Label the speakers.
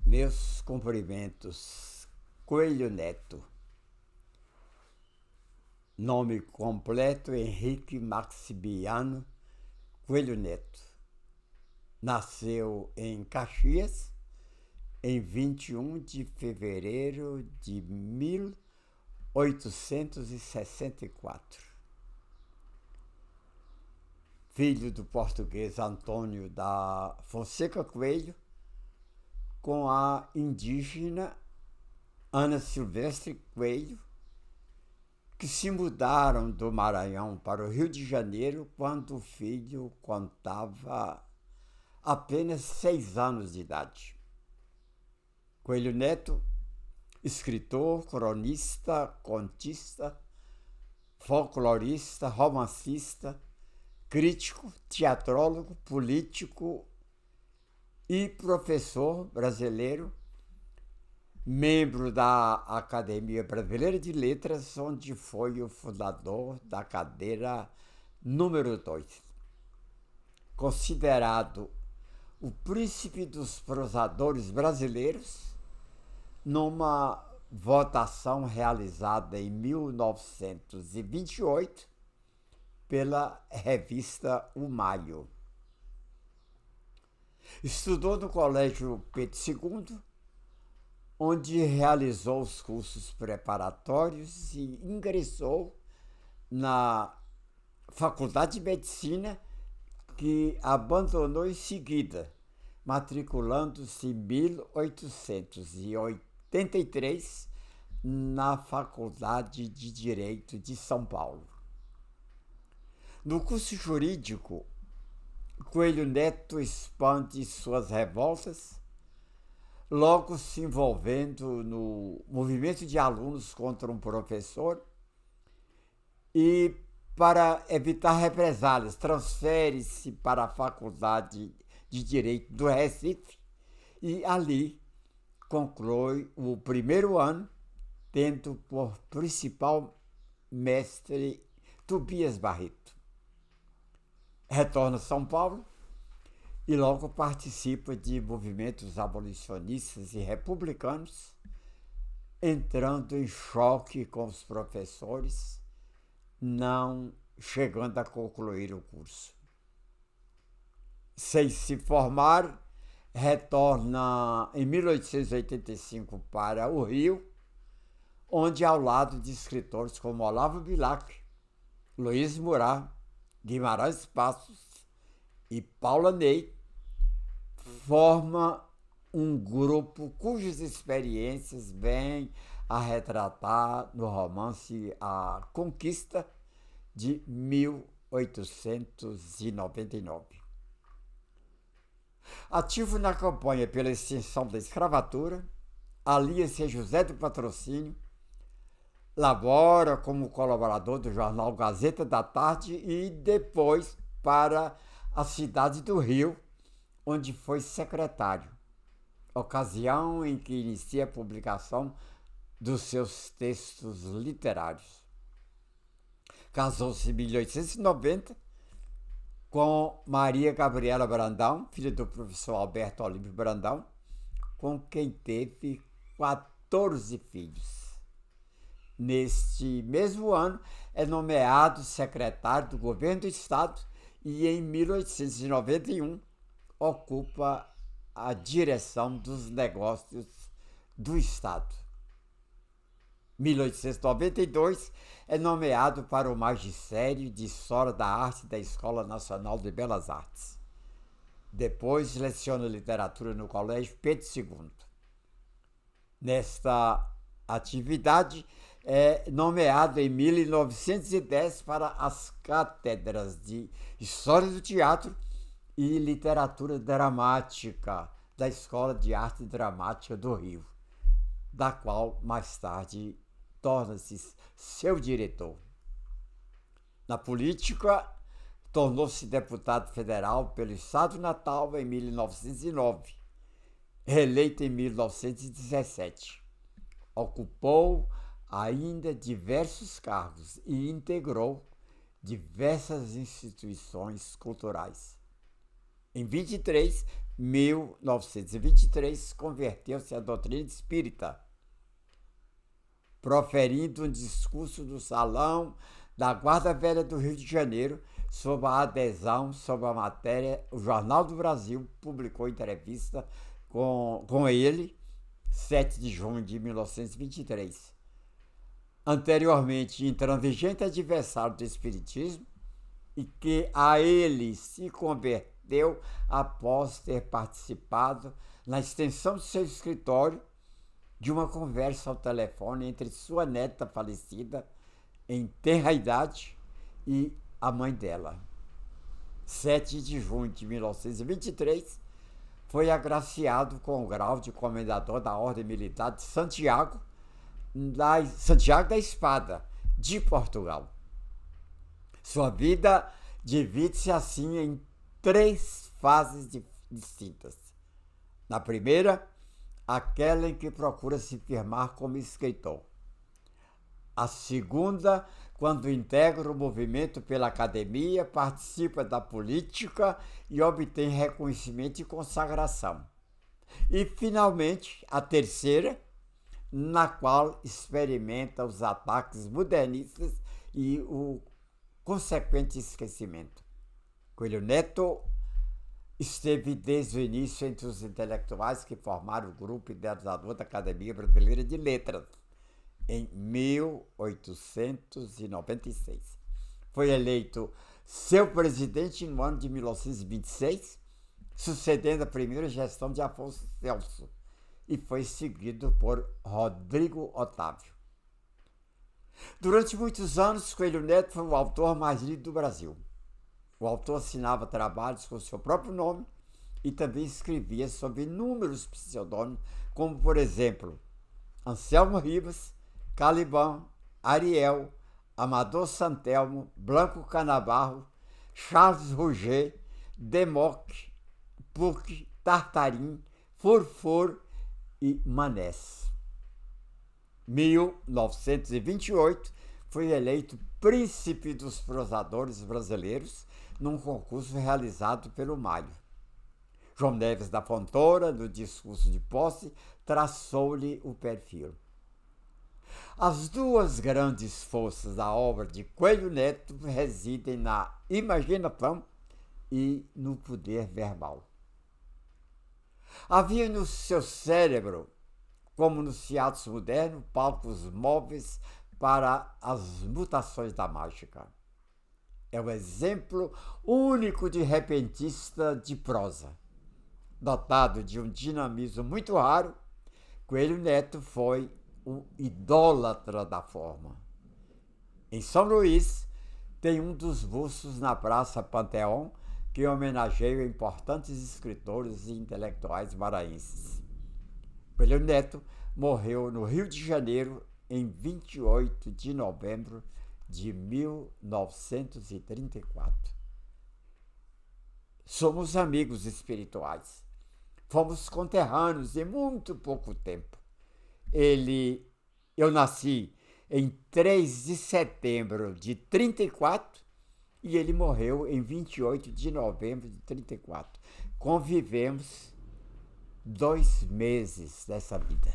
Speaker 1: Meus cumprimentos, Coelho Neto. Nome completo: Henrique Maximiano Coelho Neto. Nasceu em Caxias em 21 de fevereiro de 1864. Filho do português Antônio da Fonseca Coelho com a indígena Ana Silvestre Coelho, que se mudaram do Maranhão para o Rio de Janeiro quando o filho contava apenas 6 anos de idade. Coelho Neto, escritor, cronista, contista, folclorista, romancista, crítico, teatrólogo, político e professor brasileiro, membro da Academia Brasileira de Letras, onde foi o fundador da cadeira número 2. Considerado o príncipe dos prosadores brasileiros, numa votação realizada em 1928 pela revista O Maio. Estudou no Colégio Pedro II, onde realizou os cursos preparatórios e ingressou na Faculdade de Medicina, que abandonou em seguida, matriculando-se em 1883 na Faculdade de Direito de São Paulo. No curso jurídico, Coelho Neto expande suas revoltas, logo se envolvendo no movimento de alunos contra um professor e, para evitar represálias, transfere-se para a Faculdade de Direito do Recife e ali conclui o primeiro ano, tendo por principal mestre Tobias Barreto. Retorna a São Paulo e logo participa de movimentos abolicionistas e republicanos, entrando em choque com os professores, não chegando a concluir o curso. Sem se formar, retorna em 1885 para o Rio, onde, ao lado de escritores como Olavo Bilac, Luiz Murat, Guimarães Passos e Paula Ney, forma um grupo cujas experiências vêm a retratar no romance A Conquista, de 1899. Ativo na campanha pela extinção da escravatura, alia-se a José do Patrocínio, labora como colaborador do jornal Gazeta da Tarde e depois para a cidade do Rio, onde foi secretário, ocasião em que inicia a publicação dos seus textos literários. Casou-se em 1890 com Maria Gabriela Brandão, filha do professor Alberto Olímpio Brandão, com quem teve 14 filhos. Neste mesmo ano, é nomeado secretário do governo do Estado e, em 1891, ocupa a direção dos negócios do Estado. Em 1892, é nomeado para o magistério de História da Arte da Escola Nacional de Belas Artes. Depois, leciona literatura no Colégio Pedro II. Nesta atividade, é nomeado em 1910 para as cátedras de História do Teatro e Literatura Dramática da Escola de Arte Dramática do Rio, da qual mais tarde torna-se seu diretor. Na política, tornou-se deputado federal pelo Estado do Natal em 1909, reeleito em 1917. Ocupou ainda diversos cargos e integrou diversas instituições culturais. Em 1923, converteu-se à doutrina espírita, proferindo um discurso do Salão da Guarda Velha do Rio de Janeiro sob a adesão sobre a matéria. O Jornal do Brasil publicou entrevista com ele, 7 de junho de 1923. Anteriormente, intransigente adversário do espiritismo, e que a ele se converteu após ter participado na extensão do seu escritório de uma conversa ao telefone entre sua neta falecida em tenra idade e a mãe dela. 7 de junho de 1923, foi agraciado com o grau de comendador da Ordem Militar de Santiago da Espada, de Portugal. Sua vida divide-se assim em 3 fases distintas. Na primeira, aquela em que procura se firmar como escritor. A segunda, quando integra o movimento pela academia, participa da política e obtém reconhecimento e consagração. E, finalmente, a terceira, na qual experimenta os ataques modernistas e o consequente esquecimento. Coelho Neto esteve desde o início entre os intelectuais que formaram o grupo idealizador da Academia Brasileira de Letras, em 1896. Foi eleito seu presidente no ano de 1926, sucedendo a primeira gestão de Afonso Celso, e foi seguido por Rodrigo Otávio. Durante muitos anos, Coelho Neto foi o autor mais lido do Brasil. O autor assinava trabalhos com seu próprio nome e também escrevia sob inúmeros pseudônimos, como, por exemplo, Anselmo Ribas, Caliban, Ariel, Amador Santelmo, Blanco Canabarro, Charles Rouget, Democ, Puc, Tartarim, Furfur e Manés. 1928, foi eleito Príncipe dos Prosadores Brasileiros num concurso realizado pelo Mário. João Neves da Fontoura, no discurso de posse, traçou-lhe o perfil. As 2 grandes forças da obra de Coelho Neto residem na imaginação e no poder verbal. Havia no seu cérebro, como nos teatros modernos, palcos móveis para as mutações da mágica. É o exemplo único de repentista de prosa. Dotado de um dinamismo muito raro, Coelho Neto foi um idólatra da forma. Em São Luís, tem um dos bustos na Praça Panteão que homenageia importantes escritores e intelectuais maranhenses. Coelho Neto morreu no Rio de Janeiro em 28 de novembro de 1934. Somos amigos espirituais. Fomos conterrâneos em muito pouco tempo. Eu nasci em 3 de setembro de 34 e ele morreu em 28 de novembro de 34. Convivemos 2 meses dessa vida.